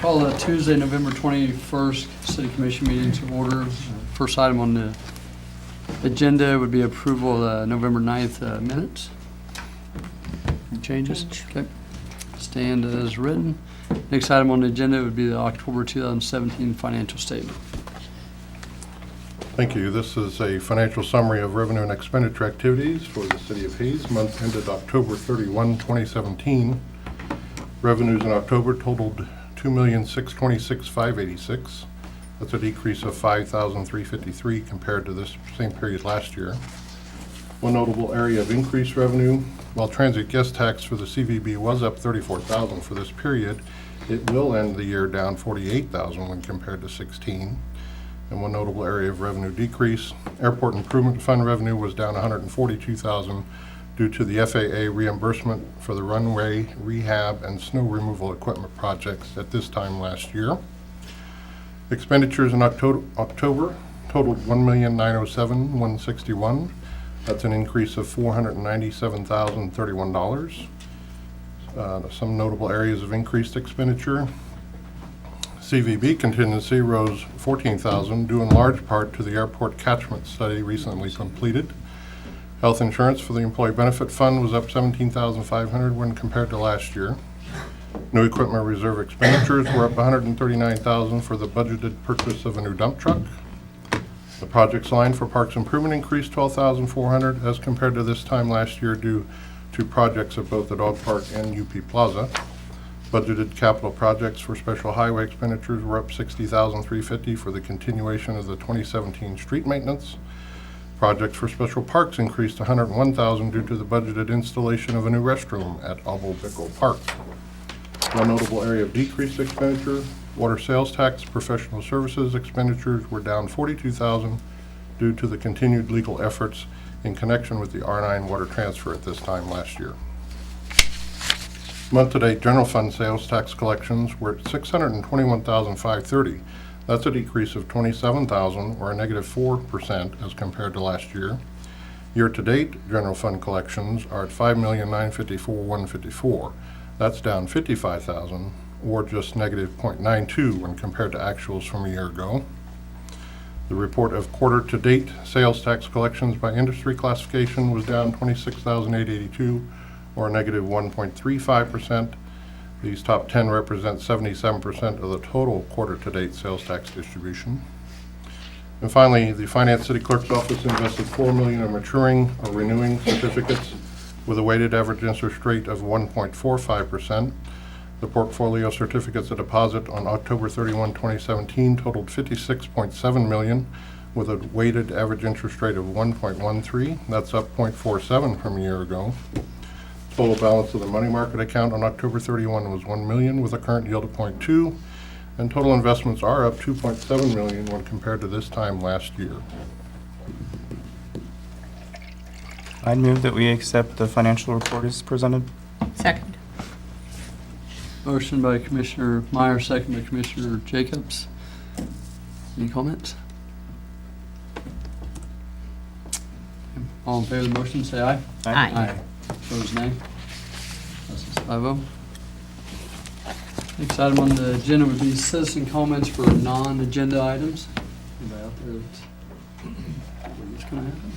Call the Tuesday, November 21st City Commission meeting to order. First item on the agenda would be approval of the November 9th minutes. Any changes? Okay. Stand as written. Next item on the agenda would be the October 2017 financial statement. Thank you. This is a financial summary of revenue and expenditure activities for the City of Hayes, month ended October 31, 2017. Revenues in October totaled $2,626,586. That's a decrease of $5,353 compared to this same period last year. One notable area of increased revenue, while transit guest tax for the CVB was up $34,000 for this period, it will end the year down $48,000 when compared to 16. And one notable area of revenue decrease, Airport Improvement Fund revenue was down $142,000 due to the FAA reimbursement for the runway rehab and snow removal equipment projects at this time last year. Expenditures in October totaled $1,907,161. That's an increase of $497,031. Some notable areas of increased expenditure. CVB contingency rose $14,000 due in large part to the airport catchment study recently completed. Health insurance for the Employee Benefit Fund was up $17,500 when compared to last year. New equipment reserve expenditures were up $139,000 for the budgeted purchase of a new dump truck. The projects line for parks improvement increased $12,400 as compared to this time last year due to projects at both the dog park and UP Plaza. Budgeted capital projects for special highway expenditures were up $60,350 for the continuation of the 2017 street maintenance. Projects for special parks increased $101,000 due to the budgeted installation of a new restroom at Abo Bickle Park. One notable area of decreased expenditure, water sales tax professional services expenditures were down $42,000 due to the continued legal efforts in connection with the R9 water transfer at this time last year. Month-to-date general fund sales tax collections were at $621,530. That's a decrease of $27,000 or a negative 4% as compared to last year. Year-to-date general fund collections are at $5,954,154. That's down $55,000 or just negative 0.92 when compared to actuals from a year ago. The report of quarter-to-date sales tax collections by industry classification was down $26,882 or negative 1.35%. These top 10 represent 77% of the total quarter-to-date sales tax distribution. And finally, the Finance City Clerk's Office invested $4 million in maturing or renewing certificates with a weighted average interest rate of 1.45%. The portfolio certificates of deposit on October 31, 2017 totaled $56.7 million with a weighted average interest rate of 1.13. That's up 0.47 from a year ago. Total balance of the money market account on October 31 was $1 million with a current yield of 0.2, and total investments are up $2.7 million when compared to this time last year. I'd move that we accept the financial report as presented. Second. Motion by Commissioner Meyer, second by Commissioner Jacobs. Any comments? All in favor of the motion, say aye. Aye. Opposed, nay. Passes 5-0. Next item on the agenda would be citizen comments for non-agenda items. Anybody out there that's going to happen?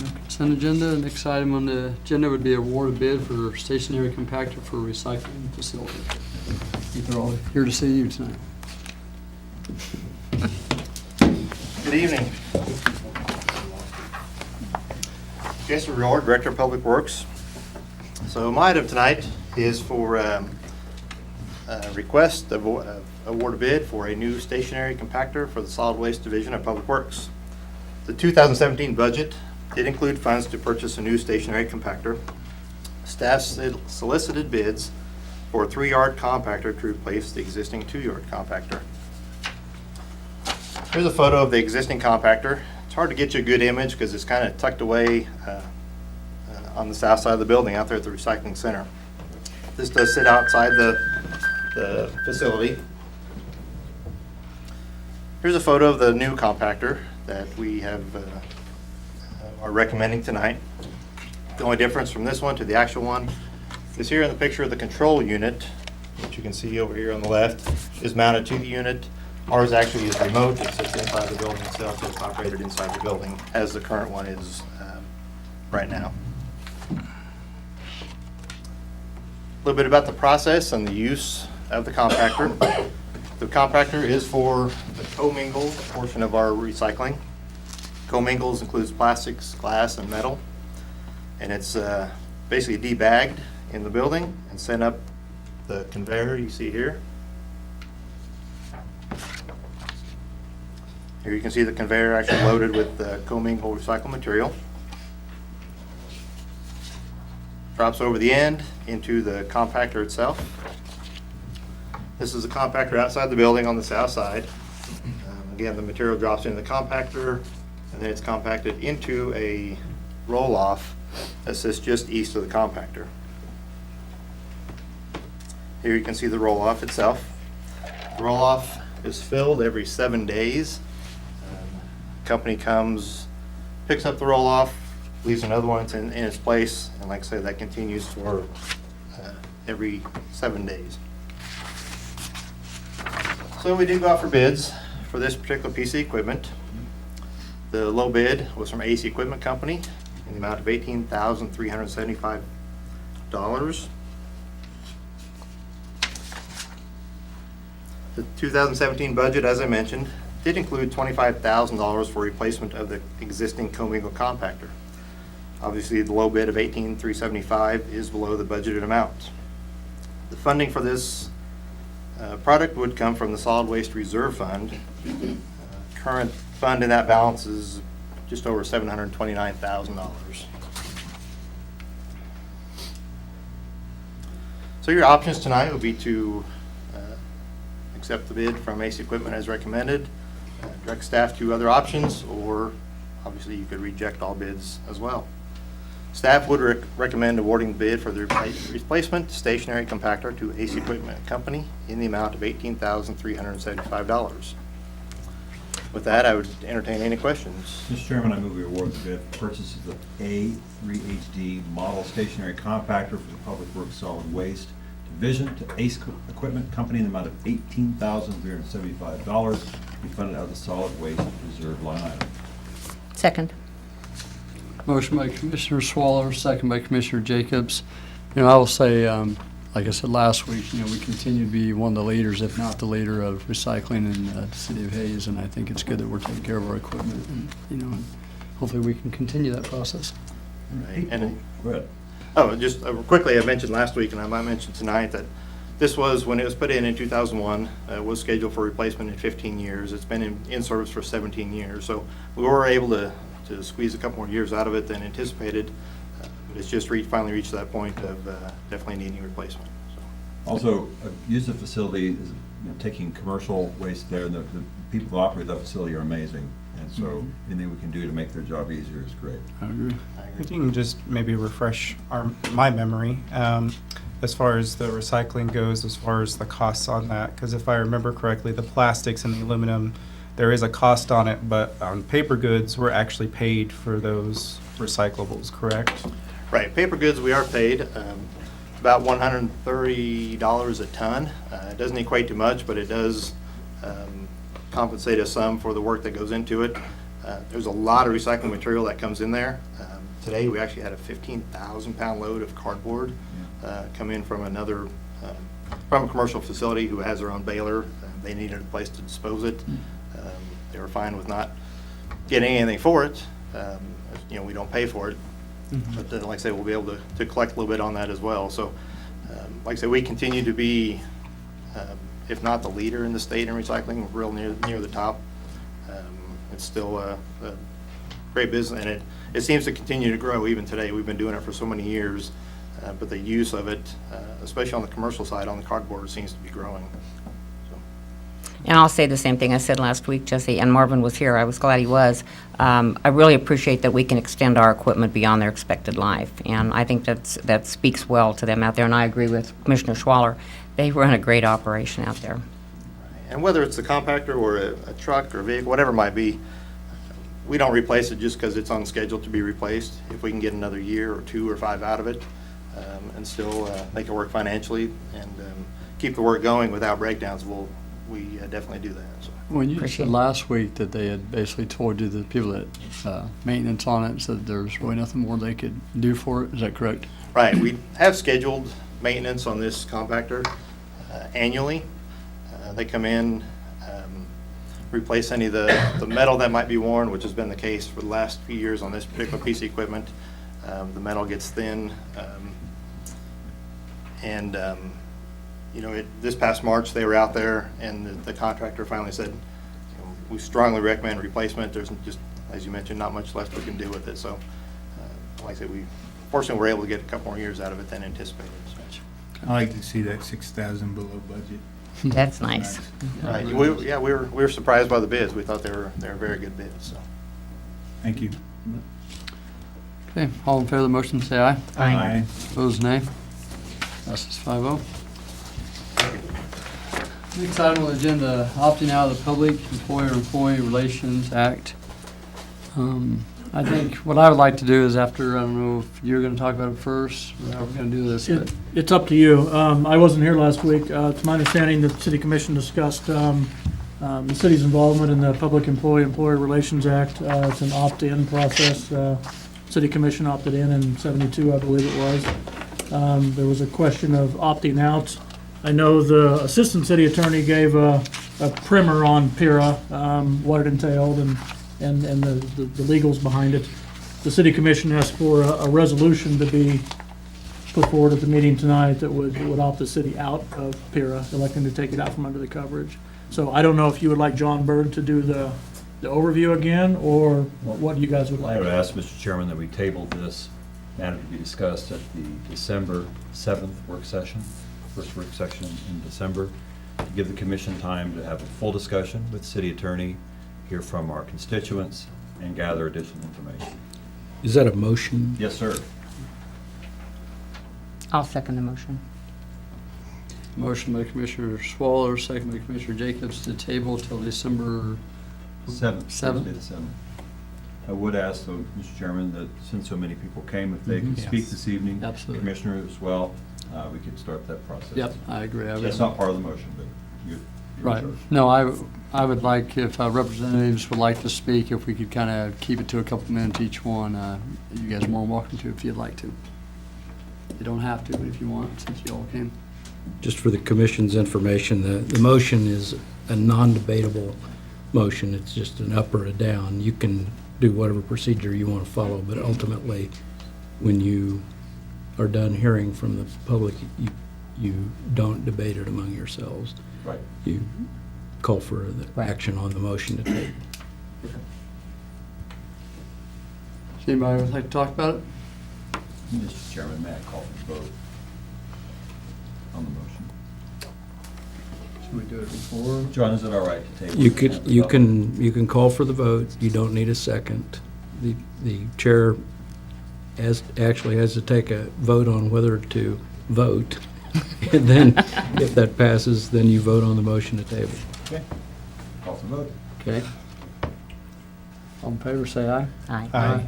No consent agenda. Next item on the agenda would be award of bid for stationary compactor for recycling facility. I think they're all here to see you tonight. Good evening. Jason Rior, Director of Public Works. So my item tonight is for a request of award a bid for a new stationary compactor for the Solid Waste Division of Public Works. The 2017 budget did include funds to purchase a new stationary compactor. Staff solicited bids for a 3-yard compactor to replace the existing 2-yard compactor. Here's a photo of the existing compactor. It's hard to get you a good image because it's kind of tucked away on the south side of the building out there at the recycling center. This does sit outside the facility. Here's a photo of the new compactor that we are recommending tonight. The only difference from this one to the actual one is here in the picture of the control unit which you can see over here on the left, is mounted to the unit. Ours actually is remote. It sits inside the building itself, so it's operated inside the building, as the current one is right now. A little bit about the process and the use of the compactor. The compactor is for the commingled portion of our recycling. Commingles includes plastics, glass, and metal. And it's basically debagged in the building and sent up the conveyor you see here. Here you can see the conveyor actually loaded with commingled recycled material. Drops over the end into the compactor itself. This is the compactor outside the building on the south side. Again, the material drops into the compactor, and then it's compacted into a roll-off that sits just east of the compactor. Here you can see the roll-off itself. The roll-off is filled every 7 days. Company comes, picks up the roll-off, leaves another one in its place, and like I say, that continues for every 7 days. So we did go out for bids for this particular piece of equipment. The low bid was from AC Equipment Company in the amount of $18,375. The 2017 budget, as I mentioned, did include $25,000 for replacement of the existing commingled compactor. Obviously, the low bid of $18,375 is below the budgeted amount. The funding for this product would come from the Solid Waste Reserve Fund. Current fund in that balance is just over $729,000. So your options tonight would be to accept the bid from AC Equipment as recommended, direct staff to other options, or obviously you could reject all bids as well. Staff would recommend awarding the bid for the replacement stationary compactor to AC Equipment Company in the amount of $18,375. With that, I would entertain any questions. Mr. Chairman, I move we award the bid for purchase of the A3HD model stationary compactor for the Public Works Solid Waste Division to Ace Equipment Company in the amount of $18,375 to be funded out of the Solid Waste Reserve line item. Second. Motion by Commissioner Swaller, second by Commissioner Jacobs. You know, I will say, like I said last week, you know, we continue to be one of the leaders, if not the leader, of recycling in the city of Hayes, and I think it's good that we're taking care of our equipment, and, you know, and hopefully we can continue that process. Right. And Go ahead. just quickly, I mentioned last week, and I might mention tonight, that this was, when it was put in 2001, was scheduled for replacement in 15 years. It's been in service for 17 years, so we were able to squeeze a couple more years out of it than anticipated. But it's just finally reached that point of definitely needing replacement. So. Also, use the facility, is, taking commercial waste there, and the people who operate that facility are amazing. And so anything we can do to make their job easier is great. I agree. If you can just maybe refresh my memory as far as the recycling goes, as far as the costs on that, because if I remember correctly, the plastics and the aluminum, there is a cost on it, but on paper goods, we're actually paid for those recyclables, correct? Right, paper goods, we are paid about $130 a ton. It doesn't equate to much, but it does compensate us some for the work that goes into it. There's a lot of recycling material that comes in there. Today, we actually had a 15,000-pound load of cardboard come in from another, from a commercial facility who has their own baler. They needed a place to dispose it. They were fine with not getting anything for it. You know, we don't pay for it. But like I say, we'll be able to collect a little bit on that as well. So, like I say, we continue to be, if not the leader in the state in recycling, real near the top. It's still a great business, and it seems to continue to grow even today. We've been doing it for so many years, but the use of it, especially on the commercial side, on the cardboard, seems to be growing. And I'll say the same thing I said last week, Jesse, and Marvin was here. I was glad he was. I really appreciate that we can extend our equipment beyond their expected life, and I think that speaks well to them out there, and I agree with Commissioner Schwaller. They run a great operation out there. And whether it's a compactor or a truck or a vehicle, whatever it might be, we don't replace it just because it's on schedule to be replaced. If we can get another year or 2 or 5 out of it and still make it work financially and keep the work going without breakdowns, we definitely do that, so. When you Appreciate said it. last week that they had basically told you, the people that, maintenance on it, said there's really nothing more they could do for it, is that correct? Right, we have scheduled maintenance on this compactor annually. They come in, replace any of the metal that might be worn, which has been the case for the last few years on this particular piece of equipment. The metal gets thin, and you know, this past March, they were out there, and the contractor finally said, you know, we strongly recommend replacement. There's just, as you mentioned, not much left we can do with it. So, like I said, fortunately, we're able to get a couple more years out of it than anticipated. I like to see that 6,000 below budget. That's nice. Right. We were surprised by the bids. We thought they were very good bids. So. Thank you. Okay, all in favor of the motion, say aye. Aye. Opposed, nay. Passes 5-0. Next item on the agenda, opting out of the Public Employer-Employee Relations Act. I think what I would like to do is after, I don't know if you're going to talk about it first, or how we're going to do this, but It's up to you. I wasn't here last week. It's my understanding that the city commission discussed the city's involvement in the Public Employee-Employer Relations Act. It's an opt-in process. City commission opted in '72, I believe it was. There was a question of opting out. I know the assistant city attorney gave a primer on PIRA, what it entailed, and the legals behind it. The city commission asked for a resolution to be put forward at the meeting tonight that would opt the city out of PIRA, electing to take it out from under the coverage. So I don't know if you would like John Berg to do the overview again, or what you guys would I would like. ask, Mr. Chairman, that we table this matter to be discussed at the December 7th work session, first work session in December, to give the commission time to have a full discussion with the city attorney, hear from our constituents, and gather additional information. Is that a motion? Yes, sir. I'll second the motion. motion by Commissioner Swaller, second by Commissioner Jacobs to table till December 7th. Seventh. Thursday the 7th. I would ask, though, Mr. Chairman, that since so many people came, if they could Mhm. speak this evening, Absolutely. Commissioner as well, we could start that process. Yep, I agree. That's not part of the motion, but you're in Right. charge. No, I would like, if representatives would like to speak, if we could kind of keep it to a couple minutes each one. You guys are more than welcome to if you'd like to. You don't have to, but if you want, since you all came. Just for the commission's information, the motion is a non-debatable motion. It's just an up or a down. You can do whatever procedure you want to follow, but ultimately, when you are done hearing from the public, you don't debate it among yourselves. Right. You call for the Right. action on the motion to take. Does anybody would like to talk about it? Mr. Chairman, may I call for the vote on the motion? Should we do it before? John, is it all right to table? You and could, have the you vote? can call for the vote. You don't need a second. The chair actually has to take a vote on whether to vote. And then, if that passes, then you vote on the motion to table. Okay. Call for the vote. Okay. All in favor, say aye. Aye. Aye.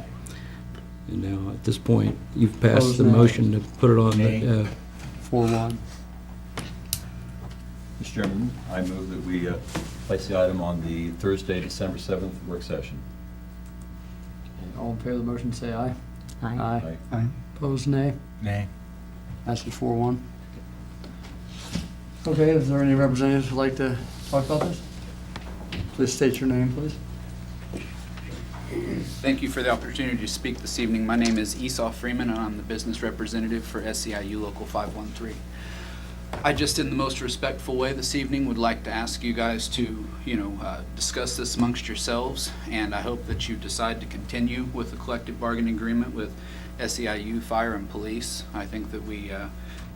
And now, at this point, you've passed Opposed, the nay. motion to put it on Nay. the, 4-1. Mr. Chairman, I move that we place the item on the Thursday, December 7th work session. All in favor of the motion, say aye. Aye. Aye. Opposed, nay. Nay. Passes 4-1. Okay, is there any representatives who'd like to talk about this? Please state your name, please. Thank you for the opportunity to speak this evening. My name is Esau Freeman, and I'm the business representative for SEIU Local 513. I just, in the most respectful way this evening, would like to ask you guys to, discuss this amongst yourselves, and I hope that you decide to continue with the collective bargaining agreement with SEIU Fire and Police. I think that we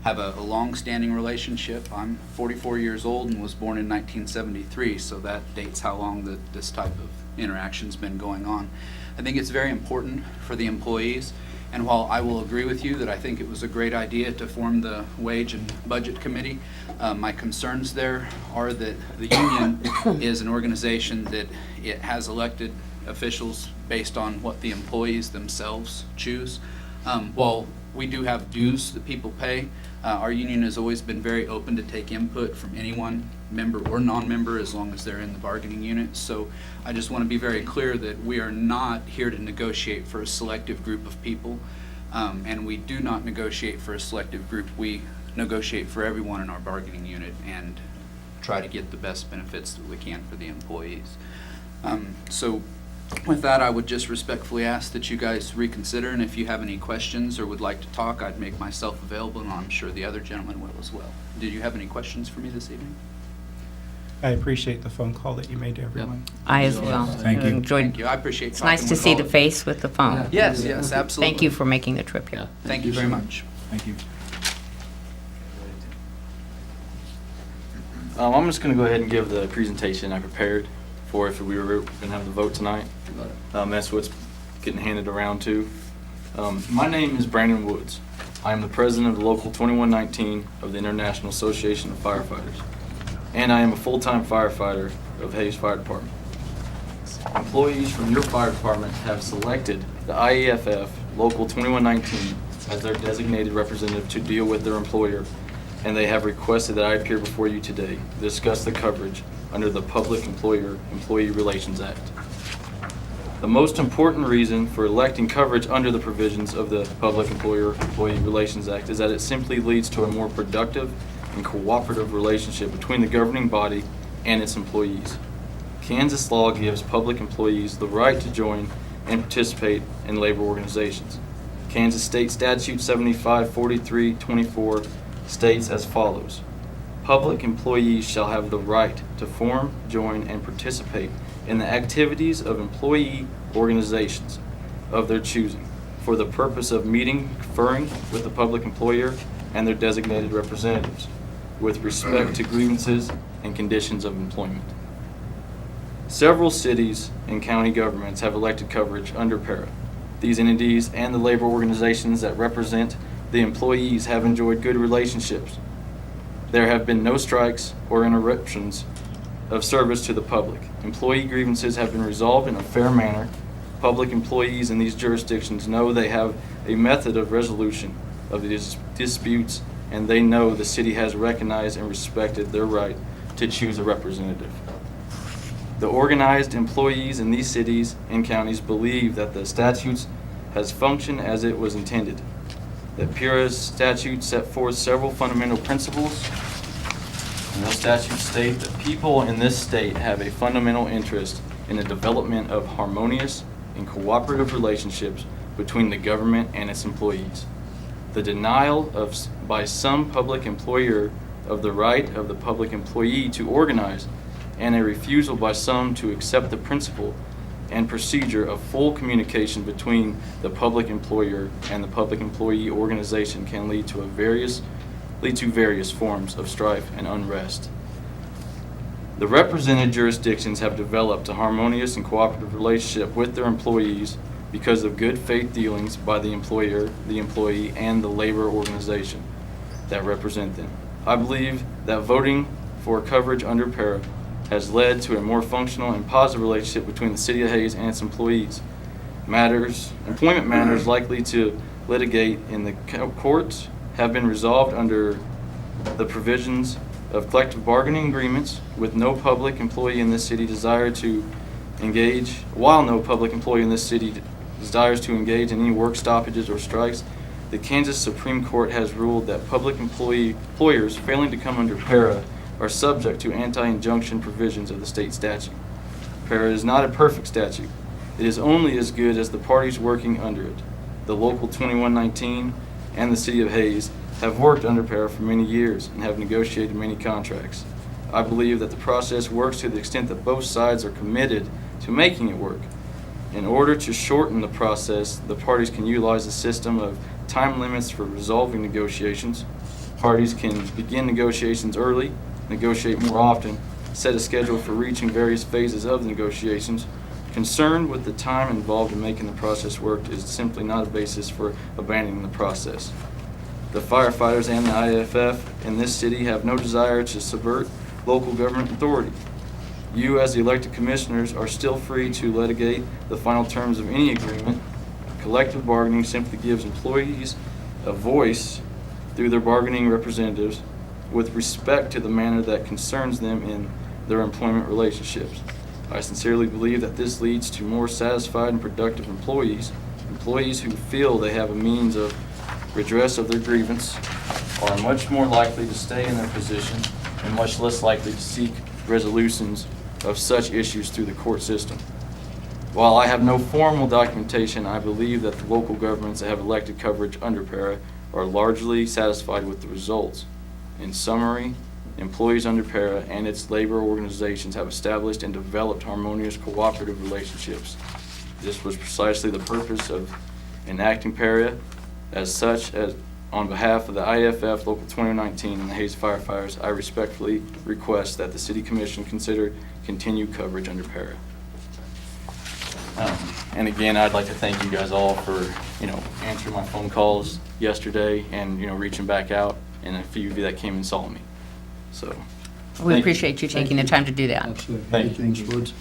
have a long-standing relationship. I'm 44 years old and was born in 1973, so that dates how long this type of interaction's been going on. I think it's very important for the employees, and while I will agree with you that I think it was a great idea to form the Wage and Budget Committee, my concerns there are that the union is an organization that it has elected officials based on what the employees themselves choose. While we do have dues that people pay, our union has always been very open to take input from anyone, member or non-member, as long as they're in the bargaining unit. So I just want to be very clear that we are not here to negotiate for a selective group of people, and we do not negotiate for a selective group. We negotiate for everyone in our bargaining unit and try to get the best benefits that we can for the employees. So with that, I would just respectfully ask that you guys reconsider, and if you have any questions or would like to talk, I'd make myself available, and I'm sure the other gentleman will as well. Did you have any questions for me this evening? I appreciate the phone call that you made to everyone. I as well. Thank you. Enjoyed. Thank you, I appreciate It's talking nice to with see all the of you. face with the phone. Yes, yes, absolutely. Thank you for making the trip here. Thank you very much. Thank you. I'm just going to go ahead and give the presentation I prepared for if we were going to have the vote tonight. That's what's getting handed around to. My name is Brandon Woods. I am the president of the Local 2119 of the International Association of Firefighters, and I am a full-time firefighter of Hayes Fire Department. Employees from your fire department have selected the IEFF Local 2119 as their designated representative to deal with their employer, and they have requested that I appear before you today to discuss the coverage under the Public Employee Relations Act. The most important reason for electing coverage under the provisions of the Public Employee Relations Act is that it simply leads to a more productive and cooperative relationship between the governing body and its employees. Kansas law gives public employees the right to join and participate in labor organizations. Kansas State Statute 754324 states as follows: public employees shall have the right to form, join, and participate in the activities of employee organizations of their choosing for the purpose of meeting, conferring with the public employer and their designated representatives with respect to grievances and conditions of employment. Several cities and county governments have elected coverage under PARA. These entities and the labor organizations that represent the employees have enjoyed good relationships. There have been no strikes or interruptions of service to the public. Employee grievances have been resolved in a fair manner. Public employees in these jurisdictions know they have a method of resolution of these disputes, and they know the city has recognized and respected their right to choose a representative. The organized employees in these cities and counties believe that the statutes has functioned as it was intended. That PURA's statutes set forth several fundamental principles, and those statutes state that people in this state have a fundamental interest in the development of harmonious and cooperative relationships between the government and its employees. The denial by some public employer of the right of the public employee to organize, and a refusal by some to accept the principle and procedure of full communication between the public employer and the public employee organization can lead to various forms of strife and unrest. The represented jurisdictions have developed a harmonious and cooperative relationship with their employees because of good faith dealings by the employer, the employee, and the labor organization that represent them. I believe that voting for coverage under PARA has led to a more functional and positive relationship between the City of Hayes and its employees. Employment matters likely to litigate in the courts have been resolved under the provisions of collective bargaining agreements with no public employee in this city desires to engage in any work stoppages or strikes. The Kansas Supreme Court has ruled that public employers failing to come under PARA are subject to anti-injunction provisions of the state statute. PARA is not a perfect statute. It is only as good as the parties working under it. The Local 2119 and the City of Hayes have worked under PARA for many years and have negotiated many contracts. I believe that the process works to the extent that both sides are committed to making it work. In order to shorten the process, the parties can utilize a system of time limits for resolving negotiations. Parties can begin negotiations early, negotiate more often, set a schedule for reaching various phases of the negotiations. Concern with the time involved in making the process work is simply not a basis for abandoning the process. The firefighters and the IFF in this city have no desire to subvert local government authority. You, as the elected commissioners, are still free to litigate the final terms of any agreement Collective bargaining simply gives employees a voice through their bargaining representatives with respect to the matter that concerns them in their employment relationships. I sincerely believe that this leads to more satisfied and productive employees. Employees who feel they have a means of redress of their grievance are much more likely to stay in their position and much less likely to seek resolutions of such issues through the court system. While I have no formal documentation, I believe that the local governments that have elected coverage under para are largely satisfied with the results. In summary, employees under para and its labor organizations have established and developed harmonious cooperative relationships. This was precisely the purpose of enacting para. As such, as on behalf of the IFF Local 2019 and the Hayes firefighters, I respectfully request that the City Commission consider continued coverage under para. And again, I'd like to thank you guys all for, answering my phone calls yesterday and, reaching back out, and a few of you that came and saw me. So, We thank you. appreciate you taking the time to do that. Absolutely. Thank you. Mr. Woods.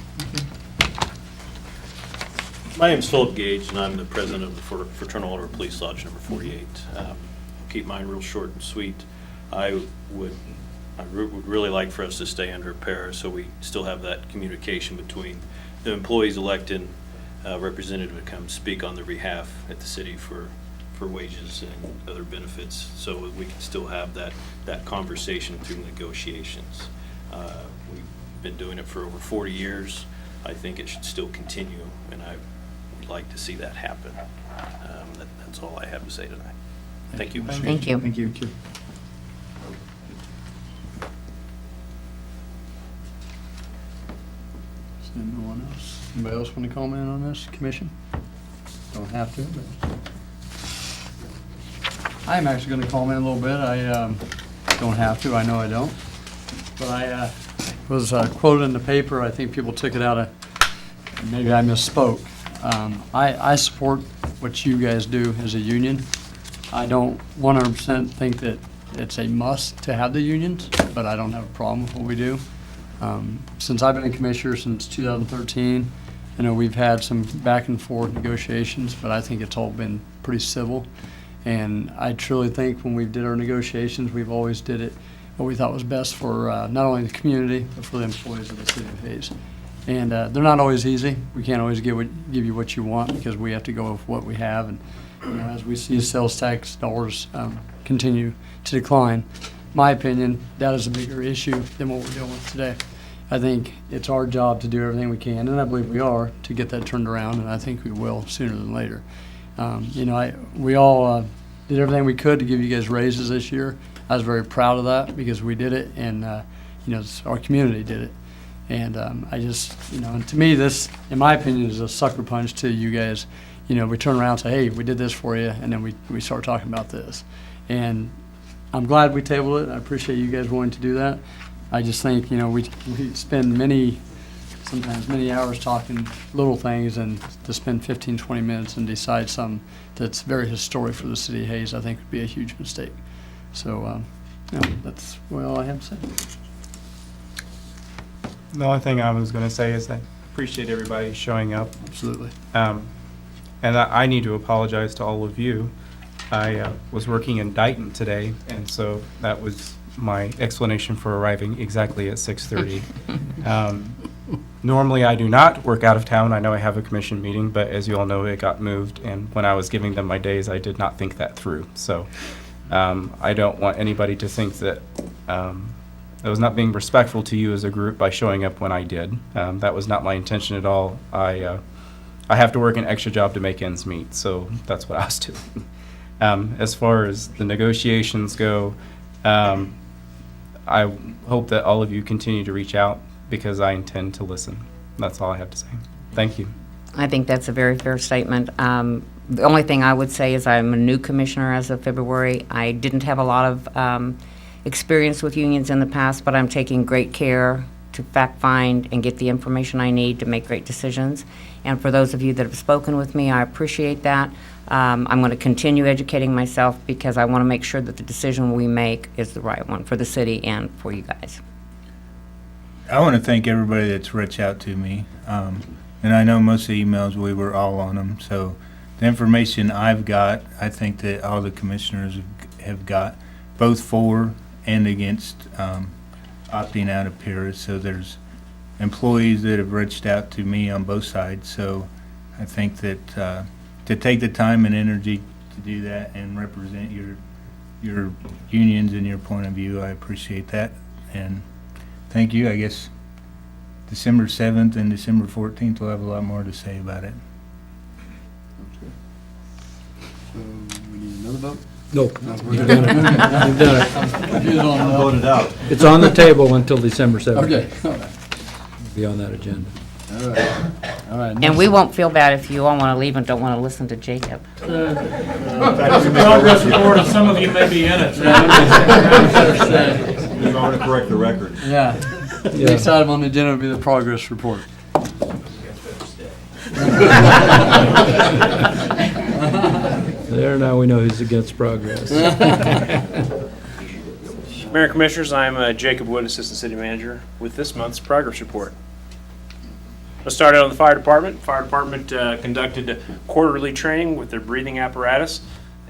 My name is Philip Gage, and I'm the president of the Fraternal Order of Police Lodge number 48. Keep mine real short and sweet. I would really like for us to stay under para, so we still have that communication between the employees elected representative to come speak on their behalf at the city for wages and other benefits, so we can still have that conversation through negotiations. We've been doing it for over 40 years. I think it should still continue, and I would like to see that happen. That's all I have to say tonight. Thank you. Thank you. Thank you. Is there no one else? Anybody else want to comment on this, Commission? Don't have to, but. I am actually going to comment a little bit. I don't have to, I know I don't. But I was quoted in the paper, I think people took it out of, maybe I misspoke. I support what you guys do as a union. I don't 100% think that it's a must to have the unions, but I don't have a problem with what we do. Since I've been a commissioner since 2013, we've had some back and forth negotiations, but I think it's all been pretty civil. And I truly think when we did our negotiations, we've always did it what we thought was best for not only the community, but for the employees of the city of Hayes. And they're not always easy. We can't always give you what you want because we have to go with what we have. And as we see sales tax dollars continue to decline, my opinion, that is a bigger issue than what we're dealing with today. I think it's our job to do everything we can, and I believe we are, to get that turned around, and I think we will sooner than later. We all did everything we could to give you guys raises this year. I was very proud of that because we did it, and our community did it. And I just, and to me, this, in my opinion, is a sucker punch to you guys. We turn around and say, hey, we did this for you, and then we start talking about this. And I'm glad we tabled it. I appreciate you guys wanting to do that. I just think, we spend sometimes many hours talking little things, and to spend 15, 20 minutes and decide something that's very historic for the city of Hayes, I think would be a huge mistake. So, that's all I have to say. The only thing I was going to say is I appreciate everybody showing up. Absolutely. And I need to apologize to all of you. I was working in Dighton today, and so that was my explanation for arriving exactly at 6:30. Normally, I do not work out of town. I know I have a commission meeting, but as you all know, it got moved, and when I was giving them my days, I did not think that through. So I don't want anybody to think that I was not being respectful to you as a group by showing up when I did. That was not my intention at all. I have to work an extra job to make ends meet, so that's what I was doing. As far as the negotiations go, I hope that all of you continue to reach out because I intend to listen. That's all I have to say. Thank you. I think that's a very fair statement. The only thing I would say is I'm a new commissioner as of February. I didn't have a lot of experience with unions in the past, but I'm taking great care to fact find and get the information I need to make great decisions. And for those of you that have spoken with me, I appreciate that. I'm going to continue educating myself because I want to make sure that the decision we make is the right one for the city and for you guys. I want to thank everybody that's reached out to me. And I know most of the emails, we were all on them. So the information I've got, I think that all the commissioners have got, both for and against opting out of PERS. So there's employees that have reached out to me on both sides. So I think that to take the time and energy to do that and represent your unions and your point of view, I appreciate that. And thank you. I guess December 7th and December 14th, we'll have a lot more to say about it. So we need another vote? No, No, we're you've good. done it. You've done it. Confused on that. Voted out. It's on the table until December 7th. Okay, all right. Be on that agenda. All right. All right. And we won't feel bad if you all want to leave and don't want to listen to Jacob. Progress report, and some of you may be in it. I want to correct the record. Yeah. Next item on the agenda will be the progress report. There, now we know who's against progress. Mayor and Commissioners, I'm Jacob Wood, Assistant City Manager, with this month's progress report. Let's start out on the fire department. Fire department conducted quarterly training with their breathing apparatus.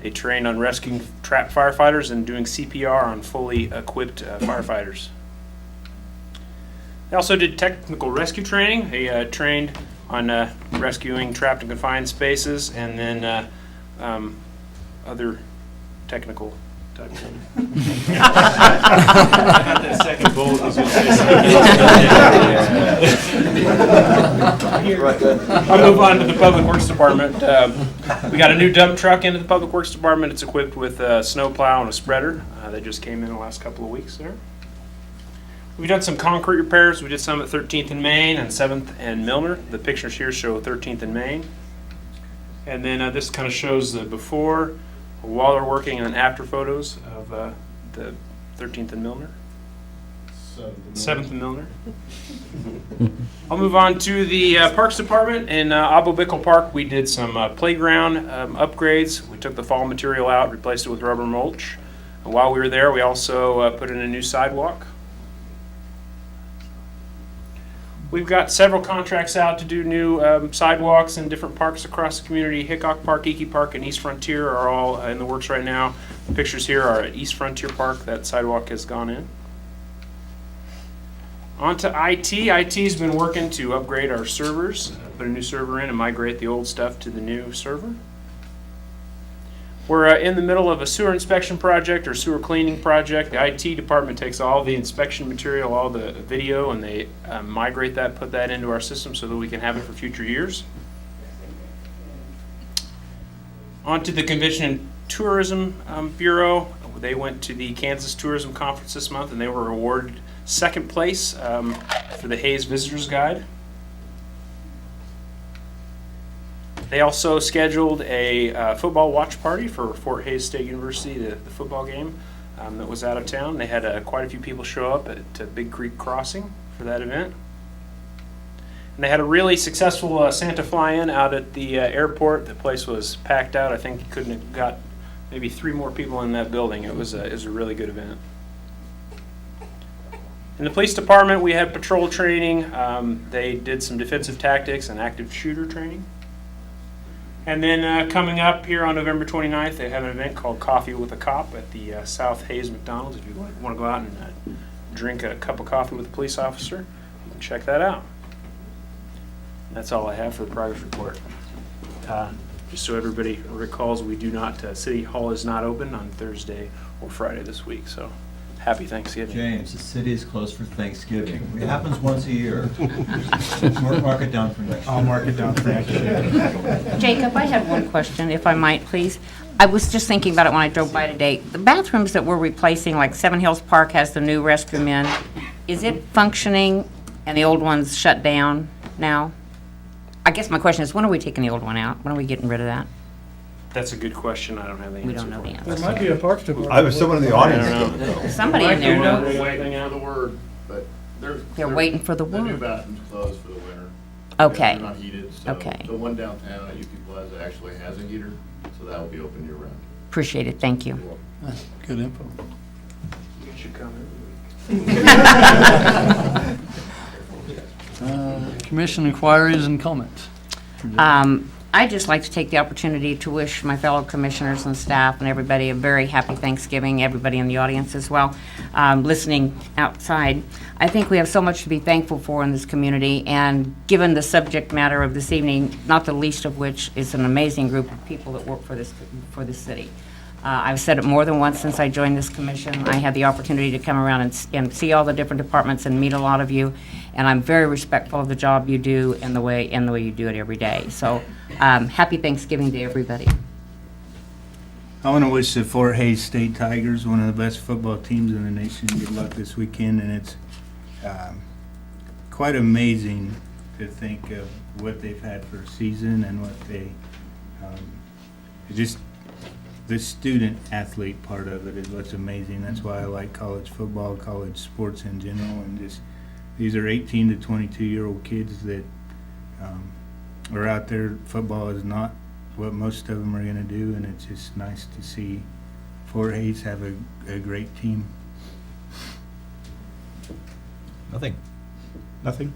They trained on rescuing trapped firefighters and doing CPR on fully equipped firefighters. They also did technical rescue training. They trained on rescuing trapped and confined spaces, and then other technical type of thing. That second bullet was gonna say something. I'll move on to the Public Works Department. We got a new dump truck into the Public Works Department. It's equipped with a snow plow and a spreader. They just came in the last couple of weeks there. We've done some concrete repairs. We did some at 13th and Main and 7th and Milner. The pictures here show 13th and Main. And then this kind of shows the before, while they're working, and after photos of the 13th and Milner. 7th and Milner. I'll move on to the Parks Department. In Abu Bikal Park, we did some playground upgrades. We took the fall material out, replaced it with rubber mulch. And while we were there, we also put in a new sidewalk. We've got several contracts out to do new sidewalks in different parks across the community. Hickok Park, Iki Park, and East Frontier are all in the works right now. The pictures here are at East Frontier Park. That sidewalk has gone in. On to IT. IT's been working to upgrade our servers, put a new server in and migrate the old stuff to the new server. We're in the middle of a sewer inspection project or sewer cleaning project. The IT department takes all the inspection material, all the video, and they migrate that, put that into our system so that we can have it for future years. On to the Convention and Tourism Bureau. They went to the Kansas Tourism Conference this month, and they were awarded second place for the Hayes Visitors Guide. They also scheduled a football watch party for Fort Hays State University, the football game that was out of town. They had quite a few people show up at Big Creek Crossing for that event. And they had a really successful Santa fly-in out at the airport. The place was packed out. I think you couldn't have got maybe 3 more people in that building. It was a really good event. In the police department, we had patrol training. They did some defensive tactics and active shooter training. And then coming up here on November 29th, they have an event called Coffee with a Cop at the South Hays McDonald's. If you want to go out and drink a cup of coffee with a police officer, you can check that out. That's all I have for the progress report. Just so everybody recalls, we do not, City Hall is not open on Thursday or Friday this week, so happy Thanksgiving. James, the city is closed for Thanksgiving. It happens once a year. Mark it down for next year. I'll mark it down for next year. Jacob, I had one question, if I might, please. I was just thinking about it when I drove by today. The bathrooms that we're replacing, like Seven Hills Park has the new restroom in, is it functioning and the old one's shut down now? I guess my question is, when are we taking the old one out? When are we getting rid of that? That's a good question. I don't have the answer. We don't know the for. answer. There might be a Parks Department. I was someone in the audience. I don't know. Somebody in there knows. We're waiting on the word, but They're waiting for the The new word. bathroom's closed for the winter. Okay. They're not heated, so Okay. the one downtown at UP Plaza actually has a heater, so that will be open year round. Appreciate it, thank you. Good info. You should come every week. Commission inquiries and comments. I I'd just like to take the opportunity to wish my fellow commissioners and staff and everybody a very happy Thanksgiving, everybody in the audience as well, listening outside. I think we have so much to be thankful for in this community, and given the subject matter of this evening, not the least of which is an amazing group of people that work for this city. I've said it more than once since I joined this commission. I had the opportunity to come around and see all the different departments and meet a lot of you, and I'm very respectful of the job you do and the way you do it every day. So, happy Thanksgiving to everybody. I want to wish the Fort Hays State Tigers, one of the best football teams in the nation, good luck this weekend. And it's quite amazing to think of what they've had for a season and what they just the student athlete part of it is what's amazing. That's why I like college football, college sports in general, and just these are 18 to 22-year-old kids that are out there. Football is not what most of them are going to do, and it's just nice to see Fort Hays have a great team. Nothing?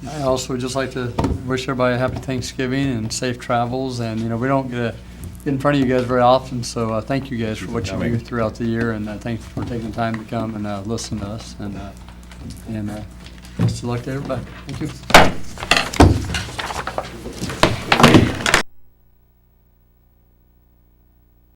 I also would just like to wish everybody a happy Thanksgiving and safe travels. And, we don't get in front of you guys very often, so thank you guys for what you do throughout the year, and thanks for taking the time to come and listen to us. And best of luck to everybody. Thank you.